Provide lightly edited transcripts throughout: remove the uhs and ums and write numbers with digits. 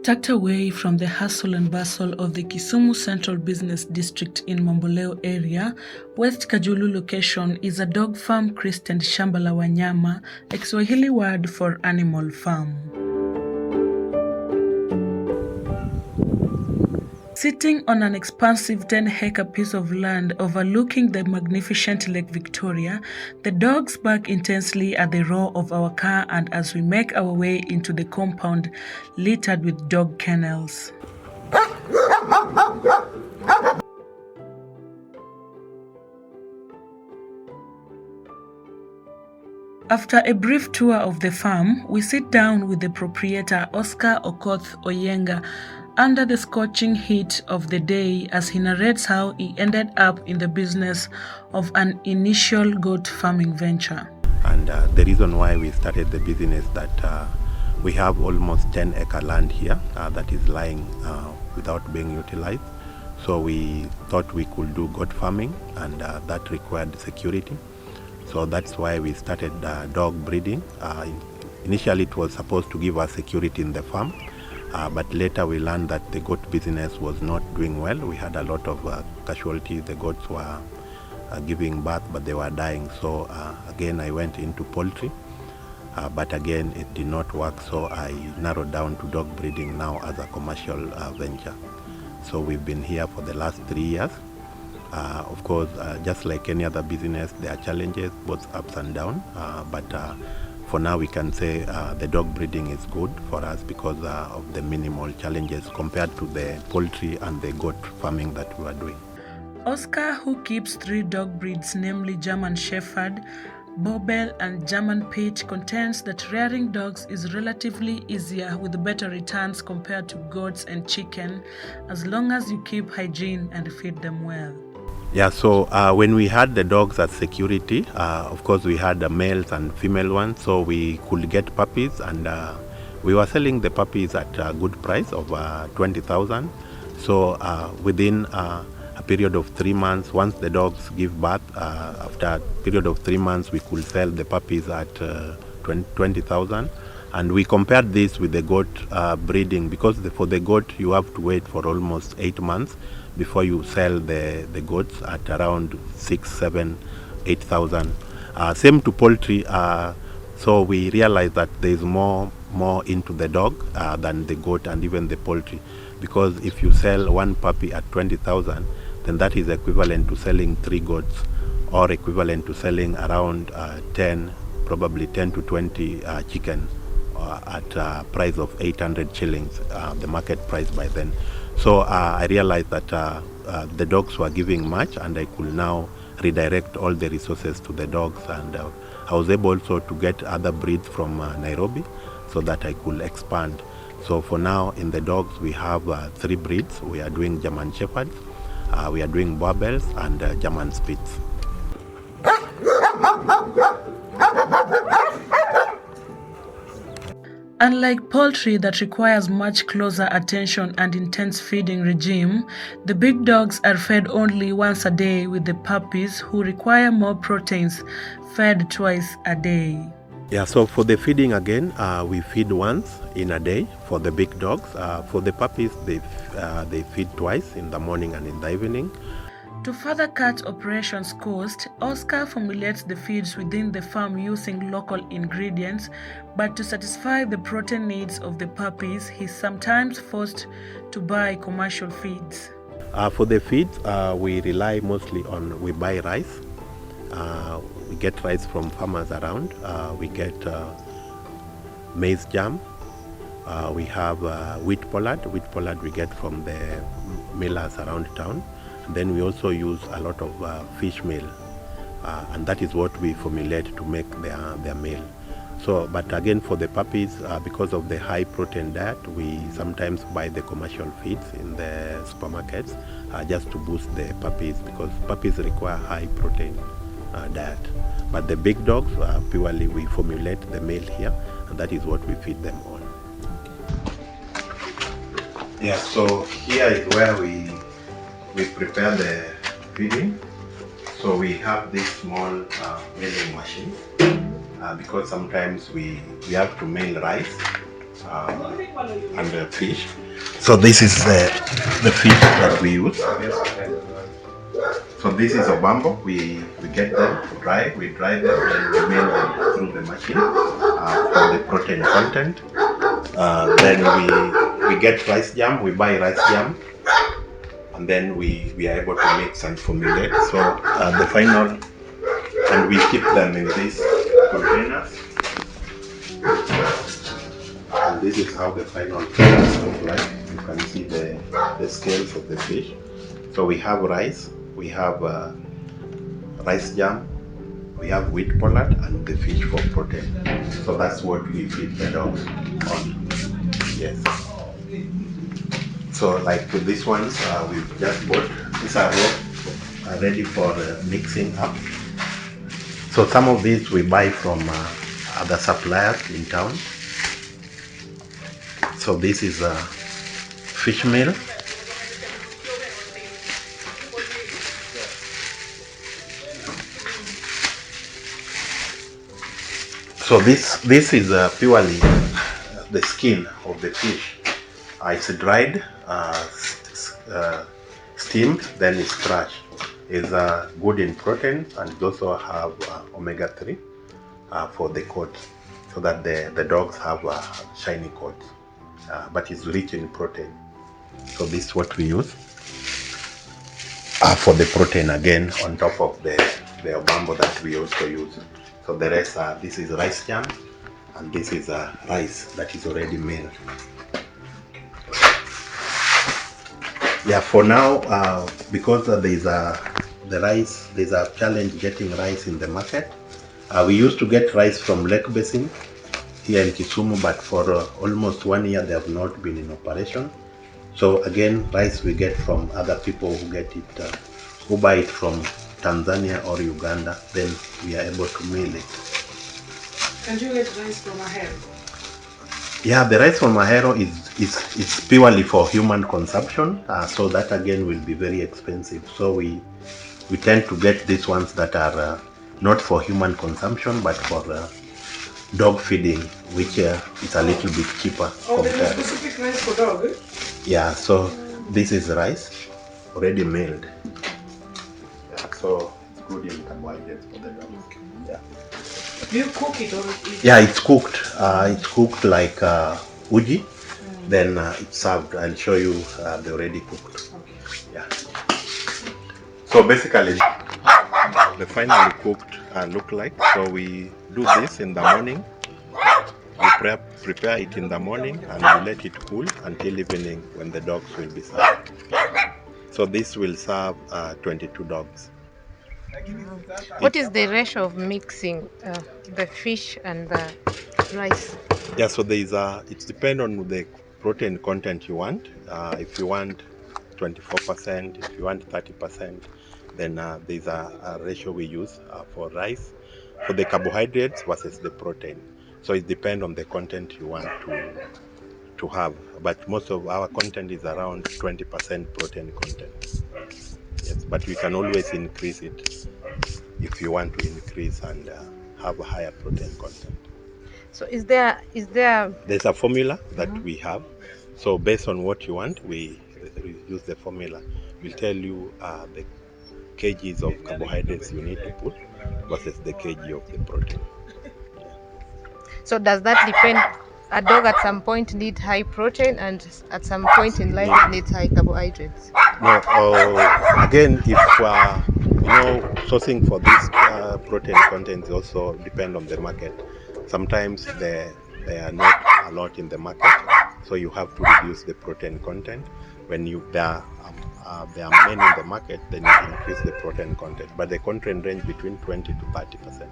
Tucked away from the hustle and bustle of the Kisumu Central Business District in Mamboleo area, West Kajulu location is a dog farm christened Shamba la Wanyama, a Kiswahili word for animal farm. Sitting on an expansive 10-acre piece of land overlooking the magnificent Lake Victoria, the dogs bark intensely at the roar of our car and as we make our way into the compound littered with dog kennels. After a brief tour of the farm, we sit down with the proprietor Oscar Okoth Oyenga under the scorching heat of the day as he narrates how he ended up in the business of an initial goat farming venture. And the reason why we started the business that we have almost 10-acre land here that is lying without being utilized. So we thought we could do goat farming, and that required security. So that's why we started dog breeding. Initially it was supposed to give us security in the farm, but later we learned that the goat business was not doing well. We had a lot of casualties. The goats were giving birth, but they were dying. So again, I went into poultry, but again, it did not work. So I narrowed down to dog breeding now as a commercial venture. So we've been here for the last 3 years. Of course, just like any other business, there are challenges, both ups and downs. But for now, we can say the dog breeding is good for us because of the minimal challenges compared to the poultry and the goat farming that we are doing. Oscar, who keeps 3 dog breeds, namely German Shepherd, Bobel and German Pit, contends that rearing dogs is relatively easier with better returns compared to goats and chicken, as long as you keep hygiene and feed them well. Yeah, so when we had the dogs as security, of course we had the males and female ones, so we could get puppies, and we were selling the puppies at a good price of 20,000. So within a period of 3 months, once the dogs give birth, after a period of 3 months, we could sell the puppies at 20,000. And we compared this with the goat breeding, because for the goat you have to wait for almost 8 months before you sell the goats at around 6, 7, 8,000. Same to poultry. So we realized that there is more into the dog than the goat and even the poultry, because if you sell one puppy at 20,000, then that is equivalent to selling 3 goats, or equivalent to selling around 10, probably 10 to 20 chicken at a price of 800 shillings, the market price by then. So I realized that the dogs were giving much, and I could now redirect all the resources to the dogs, and I was able also to get other breeds from Nairobi so that I could expand. So for now in the dogs we have 3 breeds. We are doing German Shepherds, we are doing Bobels and German Spitz. Unlike poultry that requires much closer attention and intense feeding regime, the big dogs are fed only once a day, with the puppies, who require more proteins, fed twice a day. Yeah, so for the feeding again, we feed once in a day for the big dogs. For the puppies, they feed twice, in the morning and in the evening. To further cut operations cost, Oscar formulates the feeds within the farm using local ingredients, but to satisfy the protein needs of the puppies, he's sometimes forced to buy commercial feeds. For the feeds, we rely mostly on, we buy rice. We get rice from farmers around. We get maize jam. We have wheat pollard. Wheat pollard we get from the millers around town. Then we also use a lot of fish meal, and that is what we formulate to make their meal. So, but again, for the puppies, because of the high protein diet, we sometimes buy the commercial feeds in the supermarkets just to boost the puppies, because puppies require high protein diet. But the big dogs, purely we formulate the meal here, and that is what we feed them on. Yeah, so here is where we prepare the feeding. So we have this small milling machine because sometimes we have to mill rice. and the fish. So this is the fish that we use. So this is a bambo. We get them dry. We dry them and we mill them through the machine for the protein content. Then we get rice jam. We buy rice jam, and then we are able to mix and formulate. So the final, and we keep them in these containers. And this is how the final products look like. You can see the scales of the fish. So we have rice, we have rice jam, we have wheat pollard, and the fish for protein. So that's what we feed the dogs on. Yes. So like with these ones, we've just bought. These are raw, ready for mixing up. So some of these we buy from other suppliers in town. So this is a fish meal. So this is purely the skin of the fish. It's dried, steamed, then it's crushed. It's good in protein, and it also have omega-3 for the coat, so that the dogs have a shiny coat. But it's rich in protein. So this is what we use for the protein, again on top of the bambo that we also use. So the rest this is rice jam, and this is rice that is already milled. Yeah, for now, because there's a challenge getting rice in the market. We used to get rice from Lake Basin here in Kisumu, but for almost 1 year they have not been in operation. So again, rice we get from other people who get it, who buy it from Tanzania or Uganda. Then we are able to mill it. Can you get rice from Ahero? Yeah, the rice from Ahero is purely for human consumption. So that again will be very expensive. So we tend to get these ones that are not for human consumption, but for dog feeding, which is a little bit cheaper. Oh, there's a specific rice for dog? Yeah, so this is rice already milled. Yeah, so it's good in carbohydrates for the dog. Okay. Yeah. Do you cook it or Yeah, it's cooked. It's cooked like uji. Then it's served. I'll show you the already cooked. Okay. Yeah. So basically, the finally cooked look like. So we do this in the morning. We prepare it in the morning, and we let it cool until evening when the dogs will be served. So this will serve 22 dogs. What is the ratio of mixing the fish and the rice? Yeah, so there is it depends on the protein content you want. If you want 24%, if you want 30%, then there's a ratio we use for rice, for the carbohydrates versus the protein. So it depends on the content you want to have. But most of our content is around 20% protein content. Yes, but we can always increase it if you want to increase and have a higher protein content. So is there there's a formula that we have. So based on what you want, we use the formula. We'll tell you the kgs of carbohydrates you need to put versus the kg of the protein. Yeah. So does that depend? A dog at some point needs high protein, and at some point in life it needs high carbohydrates. No, again, if sourcing for this protein content also depend on the market. Sometimes they are not a lot in the market, so you have to reduce the protein content. When there are many in the market, then you increase the protein content. But the content range between 20 to 30%.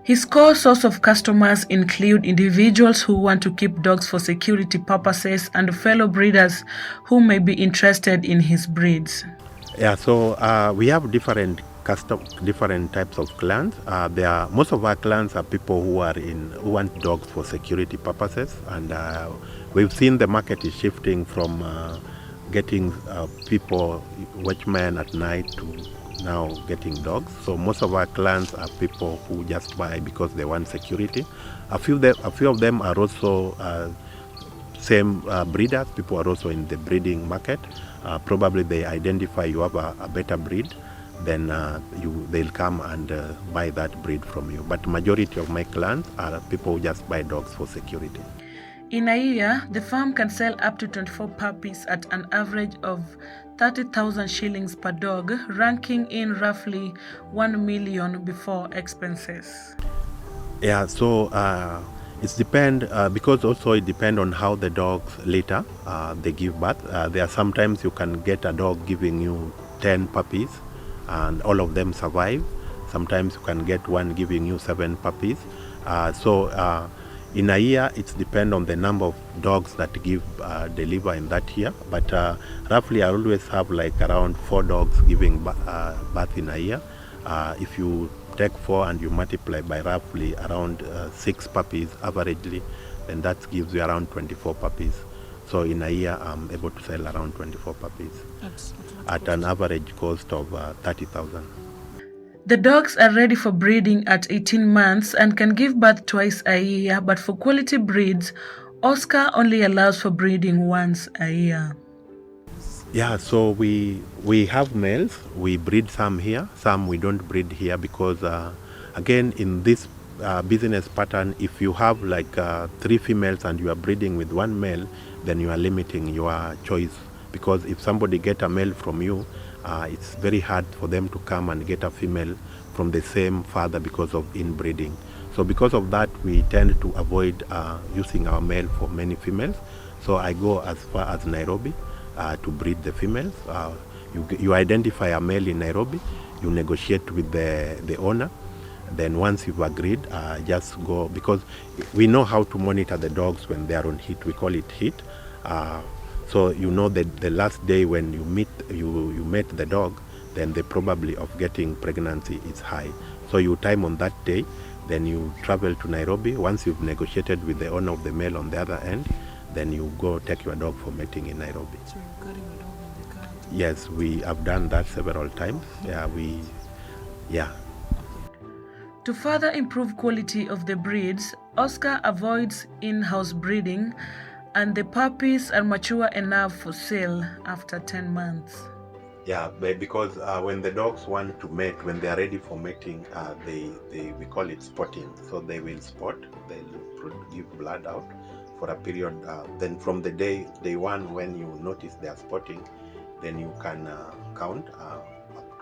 His core source of customers include individuals who want to keep dogs for security purposes and fellow breeders who may be interested in his breeds. Yeah, so we have different types of clients. Most of our clients are people who want dogs for security purposes, and we've seen the market is shifting from getting people, watchmen at night, to now getting dogs. So most of our clients are people who just buy because they want security. A few of them are also same breeders. People are also in the breeding market. Probably they identify you have a better breed, then they'll come and buy that breed from you. But majority of my clients are people who just buy dogs for security. In a year, the farm can sell up to 24 puppies at an average of 30,000 shillings per dog, ranking in roughly 1 million before expenses. Yeah, so it's depend because also it depends on how the dogs later they give birth. There are sometimes you can get a dog giving you 10 puppies and all of them survive. Sometimes you can get one giving you 7 puppies. In a year, it depends on the number of dogs that deliver in that year. But roughly, I always have like around 4 dogs giving birth in a year. If you take 4 and you multiply by roughly around 6 puppies averagely, then that gives you around 24 puppies. So in a year, I'm able to sell around 24 puppies at an average cost of 30,000. The dogs are ready for breeding at 18 months and can give birth twice a year, but for quality breeds, Oscar only allows for breeding once a year. Yeah, so we have males. We breed some here, some we don't breed here because, again, in this business pattern, if you have like 3 females and you are breeding with 1 male, then you are limiting your choice. Because if somebody get a male from you, it's very hard for them to come and get a female from the same father because of inbreeding. So because of that, we tend to avoid using our male for many females. So I go as far as Nairobi to breed the females. You identify a male in Nairobi, you negotiate with the owner. Then once you've agreed, just go, because we know how to monitor the dogs when they are on heat. We call it heat. So you know that the last day when you met the dog, then the probability of getting pregnancy is high. So you time on that day, then you travel to Nairobi. Once you've negotiated with the owner of the male on the other end, then you go take your dog for mating in Nairobi. So you're carrying a dog in the car? Yes, we have done that several times. Yeah. To further improve quality of the breeds, Oscar avoids in-house breeding, and the puppies are mature enough for sale after 10 months. Yeah, because when the dogs want to mate, when they are ready for mating, we call it spotting. So they will spot, they'll give blood out for a period. Then from the day 1 when you notice they are spotting, then you can count up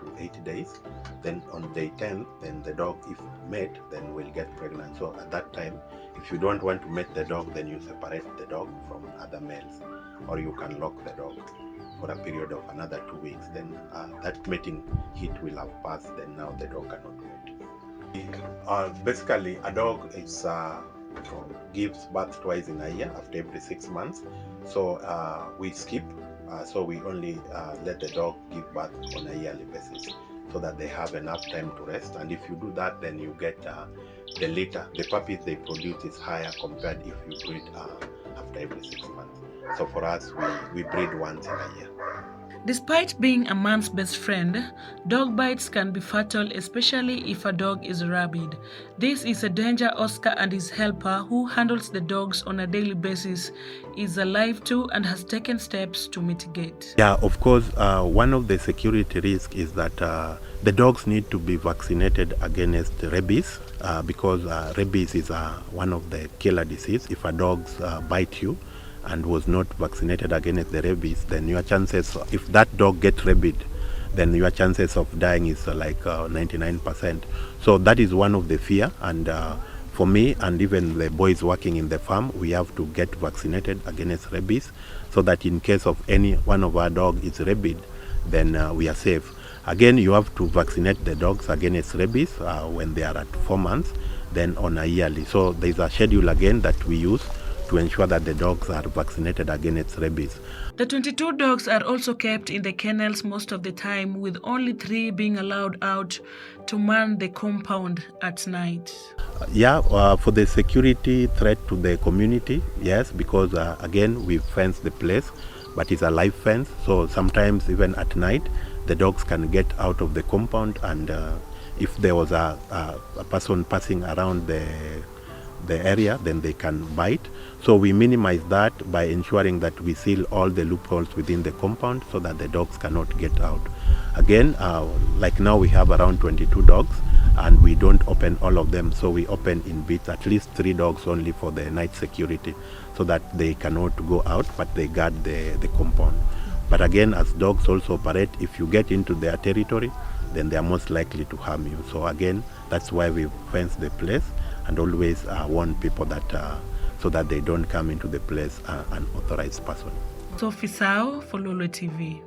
to 8 days. Then on day 10, then the dog, if mate, then will get pregnant. So at that time, if you don't want to mate the dog, then you separate the dog from other males, or you can lock the dog for a period of another 2 weeks. Then that mating heat will have passed. Then now the dog cannot mate. Basically, a dog gives birth twice in a year, after every 6 months. So we skip. So we only let the dog give birth on a yearly basis, so that they have enough time to rest. And if you do that, then you get the litter, the puppies they produce is higher compared if you breed after every 6 months. So for us, we breed once in a year. Despite being a man's best friend, dog bites can be fatal, especially if a dog is rabid. This is a danger Oscar and his helper, who handles the dogs on a daily basis, is alive to and has taken steps to mitigate. Yeah, of course, one of the security risks is that the dogs need to be vaccinated against rabies, because rabies is one of the killer disease. If a dog bites you and was not vaccinated against the rabies, then your chances, if that dog gets rabid, then your chances of dying is like 99%. So that is one of the fear. And for me and even the boys working in the farm, we have to get vaccinated against rabies, so that in case of any one of our dog is rabid, then we are safe. Again, you have to vaccinate the dogs against rabies when they are at 4 months, then on a yearly. So there's a schedule again that we use to ensure that the dogs are vaccinated against rabies. The 22 dogs are also kept in the kennels most of the time, with only 3 being allowed out to man the compound at night. For the security threat to the community, yes, because again, we fence the place, but it's a live fence. So sometimes even at night, the dogs can get out of the compound, and if there was a person passing around the area, then they can bite. So we minimize that by ensuring that we seal all the loopholes within the compound so that the dogs cannot get out. Again, like now we have around 22 dogs, and we don't open all of them, so we open in bits, at least 3 dogs only for the night security, so that they cannot go out, but they guard the compound. But again, as dogs also operate, if you get into their territory, then they are most likely to harm you. So again, that's why we fence the place and always warn people that so that they don't come into the place unauthorized person. Sophie Sao for Lolwe TV.